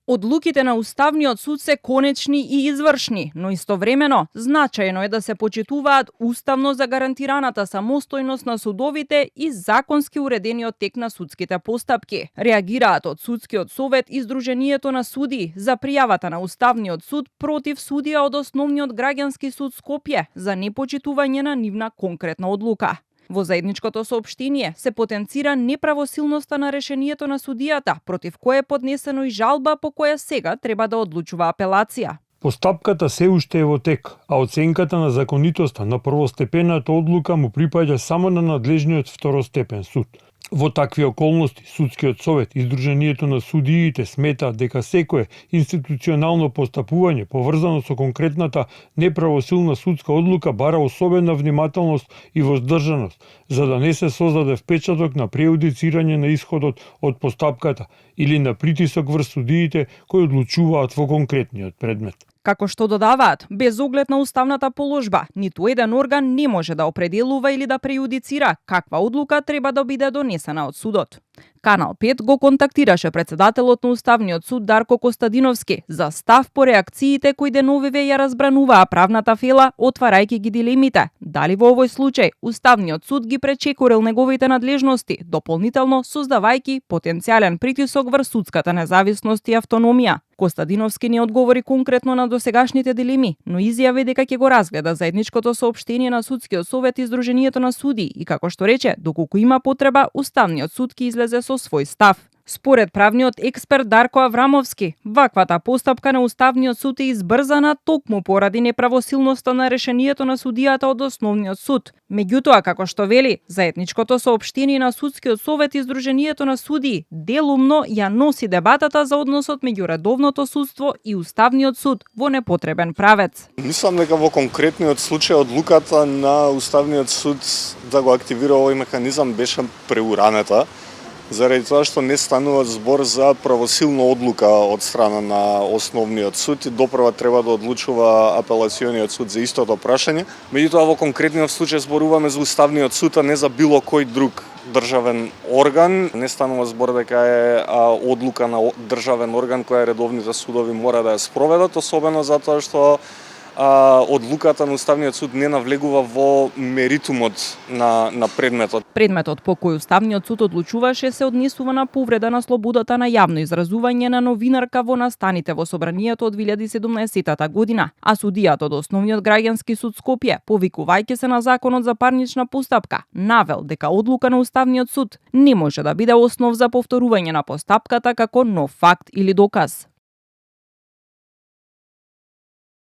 Одлуките на Уставниот суд се конечни и извршни, но истовремено значајно е да се почитуваат уставно загарантираната самостојност на судовите и законски уредениот тек на судските постапки. Реагираат од Судскиот совет и Сдруженијето на судии за пријавата на Уставниот суд против судија од Основниот граѓански суд Скопје за непочитување на нивна конкретна одлука. Во заедничкото соопштение се потенцира неправосилноста на решението на судијата, против кое е поднесено и жалба по која сега треба да одлучува апелација. Постапката се уште е во тек, а оценката на законитоста на првостепената одлука му припаѓа само на надлежниот второстепен суд. Во такви околности, Судскиот совет и Сдруженијето на судиите сметаат дека секое институционално постапување поврзано со конкретната неправосилна судска одлука бара особена внимателност и воздржаност, за да не се создаде впечаток на прејудицирање на исходот од постапката или на притисок врз судиите кои одлучуваат во конкретниот предмет. Како што додаваат, без оглед на уставната положба, ниту еден орган не може да определува или да прејудицира каква одлука треба да биде донесена од судот. Канал 5 го контактираше председателот на Уставниот суд Дарко Костадиновски за став по реакциите кои деновиве ја разбрануваа правната фела, отварајќи ги дилемите дали во овој случај Уставниот суд ги пречекорил неговите надлежности, дополнително создавајќи потенцијален притисок врз судската независност и автономија. Костадиновски не одговори конкретно на досегашните дилеми, но изјави дека ќе го разгледа заедничкото соопштение на Судскиот совет и Сдруженијето на судии и како што рече, доколку има потреба, Уставниот суд ќе излезе со свој став. Според правниот експерт Дарко Аврамовски, ваквата постапка на Уставниот суд е избрзана токму поради неправосилноста на решението на судијата од Основниот суд. Меѓутоа, како што вели, заедничкото соопштение на Судскиот совет и Сдруженијето на судии делумно ја носи дебатата за односот меѓу редовното судство и Уставниот суд во непотребен правец. Мислам дека во конкретниот случај одлуката на Уставниот суд да го активира овој механизам беше преуранета, заради тоа што не станува збор за правосилна одлука од страна на Основниот суд и допрва треба да одлучува апелациониот суд за истото прашање. Меѓутоа во конкретниот случај зборуваме за Уставниот суд, а не за било кој друг државен орган. Не станува збор дека е одлука на државен орган која редовните судови мора да ја спроведат, особено затоа што одлуката на Уставниот суд не навлегува во меритумот на предметот. Предметот по кој Уставниот суд одлучуваше се однесува на повреда на слободата на јавно изразување на новинарка во настаните во собранието од 2017 година, а судијата од Основниот граѓански суд Скопје, повикувајќи се на Законот за парнична постапка, навел дека одлука на Уставниот суд не може да биде основ за повторување на постапката како нов факт или доказ.